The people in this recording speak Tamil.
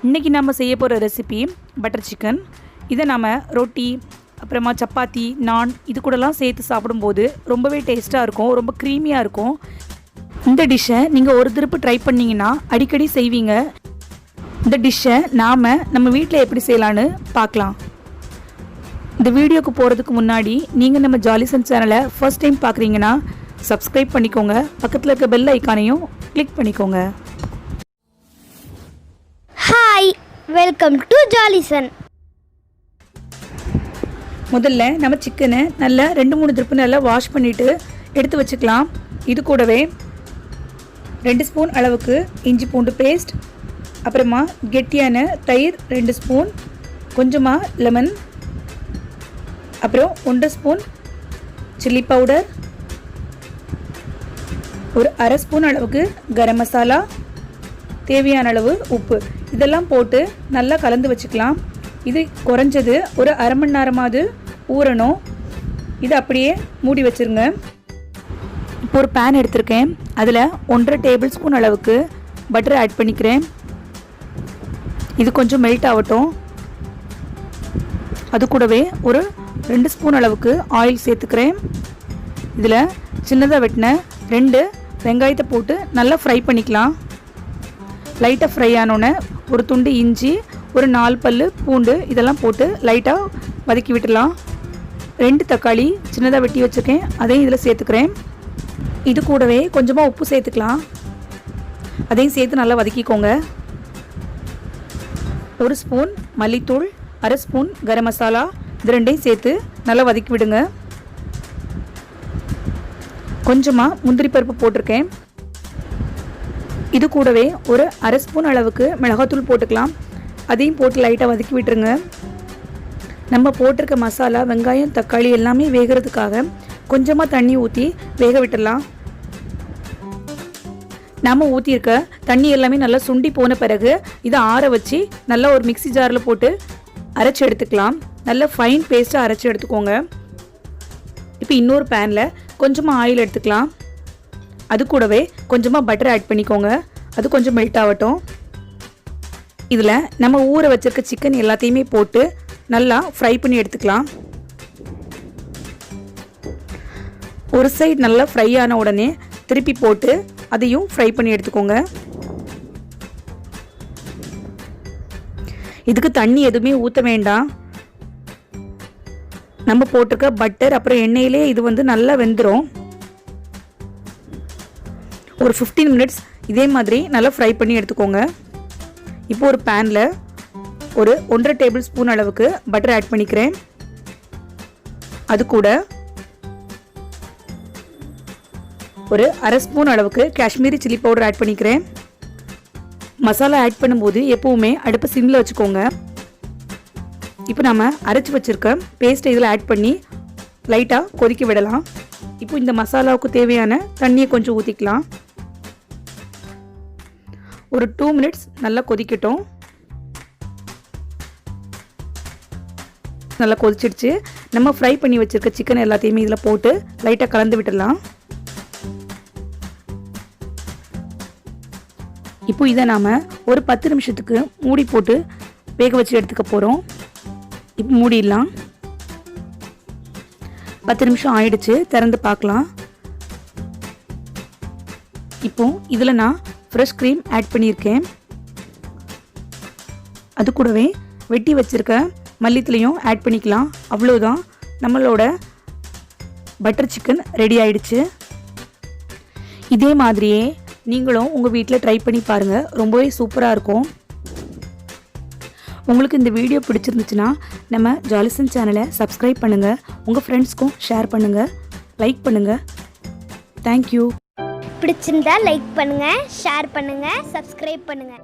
இன்றைக்கி நம்ம செய்ய போகிற ரெசிபி பட்டர் சிக்கன். இதை நம்ம ரொட்டி, அப்புறமா சப்பாத்தி, நான் இது கூடலாம் சேர்த்து சாப்பிடும்போது ரொம்பவே டேஸ்ட்டாக இருக்கும், ரொம்ப க்ரீமியாக இருக்கும். இந்த டிஷ்ஷை நீங்கள் ஒரு திருப்பு ட்ரை பண்ணிங்கன்னா அடிக்கடி செய்வீங்க. இந்த டிஷ்ஷை நம்ம வீட்டில் எப்படி செய்யலான்னு பார்க்கலாம். இந்த வீடியோக்கு போகிறதுக்கு முன்னாடி நீங்கள் நம்ம ஜாலிசன் சேனலை ஃபர்ஸ்ட் டைம் பார்க்குறீங்கன்னா சப்ஸ்கிரைப் பண்ணிக்கோங்க, பக்கத்தில் இருக்க பெல் ஐக்கானையும் கிளிக் பண்ணிக்கோங்க. ஹாய், வெல்கம் டு ஜாலிசன். முதல்ல நம்ம சிக்கனை நல்லா 2-3 திருப்பு நல்லா வாஷ் பண்ணிவிட்டு எடுத்து வச்சுக்கலாம். இது கூடவே 2 ஸ்பூன் அளவுக்கு இஞ்சி பூண்டு பேஸ்ட், அப்புறமா கெட்டியான தயிர் 2 ஸ்பூன், கொஞ்சமாக லெமன், அப்புறம் 1 ஸ்பூன் சில்லி பவுடர், ஒரு அரை ஸ்பூன் அளவுக்கு கரம் மசாலா, தேவையான அளவு உப்பு, இதெல்லாம் போட்டு நல்லா கலந்து வச்சுக்கலாம். இது குறைஞ்சது ஒரு அரை மணி நேரமாவது ஊறணும். இது அப்படியே மூடி வச்சுருங்க. இப்போ ஒரு பேன் எடுத்திருக்கேன், அதில் 1.5 டேபிள் ஸ்பூன் அளவுக்கு பட்டர் ஆட் பண்ணிக்கிறேன். இது கொஞ்சம் மெல்ட் ஆகட்டும். அது கூடவே ஒரு 2 ஸ்பூன் அளவுக்கு ஆயில் சேர்த்துக்கிறேன். இதில் சின்னதாக வெட்டின 2 வெங்காயத்தை போட்டு நல்லா ஃப்ரை பண்ணிக்கலாம். லைட்டாக ஃப்ரை ஆனோன்னே ஒரு துண்டு இஞ்சி, ஒரு 4 பல்லு பூண்டு இதெல்லாம் போட்டு லைட்டாக வதக்கி விட்டுடலாம். 2 தக்காளி சின்னதாக வெட்டி வச்சுருக்கேன், அதையும் இதில் சேர்த்துக்கிறேன். இது கூடவே கொஞ்சமாக உப்பு சேர்த்துக்கலாம், அதையும் சேர்த்து நல்லா வதக்கிக்கோங்க. 1 ஸ்பூன் மல்லித்தூள், அரை ஸ்பூன் கரம் மசாலா, இது 2ஐயும் சேர்த்து நல்லா வதக்கி விடுங்க. கொஞ்சமாக முந்திரி பருப்பு போட்டிருக்கேன். இது கூடவே ஒரு அரை ஸ்பூன் அளவுக்கு மிளகாத்தூள் போட்டுக்கலாம், அதையும் போட்டு லைட்டாக வதக்கி விட்டுருங்க. நம்ம போட்டிருக்க மசாலா, வெங்காயம், தக்காளி எல்லாமே வேகிறதுக்காக கொஞ்சமாக தண்ணி ஊற்றி வேக விட்டுடலாம். நம்ம ஊற்றியிருக்க தண்ணி எல்லாமே நல்லா சுண்டி போன பிறகு இதை ஆற வச்சு நல்லா ஒரு மிக்ஸி ஜாரில் போட்டு அரைச்சி எடுத்துக்கலாம். நல்லா ஃபைன் பேஸ்ட்டாக அரைச்சி எடுத்துக்கோங்க. இப்போ இன்னொரு பேனில் கொஞ்சமாக ஆயில் எடுத்துக்கலாம். அது கூடவே கொஞ்சமாக பட்டர் ஆட் பண்ணிக்கோங்க. அது கொஞ்சம் மெல்ட் ஆகட்டும். இதில் நம்ம ஊற வச்சிருக்க சிக்கன் எல்லாத்தையுமே போட்டு நல்லா ஃப்ரை பண்ணி எடுத்துக்கலாம். ஒரு சைடு நல்லா ஃப்ரை ஆன உடனே திருப்பி போட்டு அதையும் ஃப்ரை பண்ணி எடுத்துக்கோங்க. இதுக்கு தண்ணி எதுவுமே ஊற்ற வேண்டாம். நம்ம போட்டிருக்க பட்டர் அப்புறம் எண்ணெயிலே இது நல்லா வெந்துடும். ஒரு 15 மினிட்ஸ் இதே மாதிரி நல்லா ஃப்ரை பண்ணி எடுத்துக்கோங்க. இப்போ ஒரு பேனில் ஒரு 1.5 டேபிள் ஸ்பூன் அளவுக்கு பட்டர் ஆட் பண்ணிக்கிறேன். அது கூட ஒரு அரை ஸ்பூன் அளவுக்கு காஷ்மீரி சில்லி பவுடர் ஆட் பண்ணிக்கிறேன். மசாலா ஆட் பண்ணும்போது எப்பவுமே அடுப்பை சிம்மில் வச்சுக்கோங்க. இப்போ நம்ம அரைச்சி வச்சுருக்க பேஸ்ட்டை இதில் ஆட் பண்ணி லைட்டாக கொதிக்க விடலாம். இப்போ இந்த மசாலாவுக்கு தேவையான தண்ணியை கொஞ்சம் ஊற்றிக்கலாம். ஒரு 2 மினிட்ஸ் நல்லா கொதிக்கட்டும். நல்லா கொதிச்சிடுச்சு. நம்ம ஃப்ரை பண்ணி வச்சுருக்க சிக்கன் எல்லாத்தையுமே இதில் போட்டு லைட்டாக கலந்து விட்டுடலாம். இப்போ இதை நாம் ஒரு 10 நிமிஷத்துக்கு மூடி போட்டு வேக வச்சு எடுத்துக்க போகிறோம். இப்போ மூடிடலாம். 10 நிமிஷம் ஆயிடுச்சு, திறந்து பார்க்கலாம். இப்போ இதில் நான் ஃப்ரெஷ் க்ரீம் ஆட் பண்ணியிருக்கேன். அது கூடவே வெட்டி வச்சுருக்க மல்லித்தலையும் ஆட் பண்ணிக்கலாம். அவ்வளோதான், நம்மளோட பட்டர் சிக்கன் ரெடி ஆயிடுச்சு. இதே மாதிரியே நீங்களும் உங்கள் வீட்டில் ட்ரை பண்ணி பாருங்கள், ரொம்பவே சூப்பராக இருக்கும். உங்களுக்கு இந்த வீடியோ பிடிச்சிருந்துச்சுன்னா நம்ம ஜாலிசன் சேனலை சப்ஸ்கிரைப் பண்ணுங்கள், உங்கள் ஃப்ரெண்ட்ஸ்க்கும் ஷேர் பண்ணுங்கள், லைக் பண்ணுங்கள். தேங்க்யூ. பிடிச்சிருந்தா லைக் பண்ணுங்கள், ஷேர் பண்ணுங்கள், சப்ஸ்கிரைப் பண்ணுங்கள்.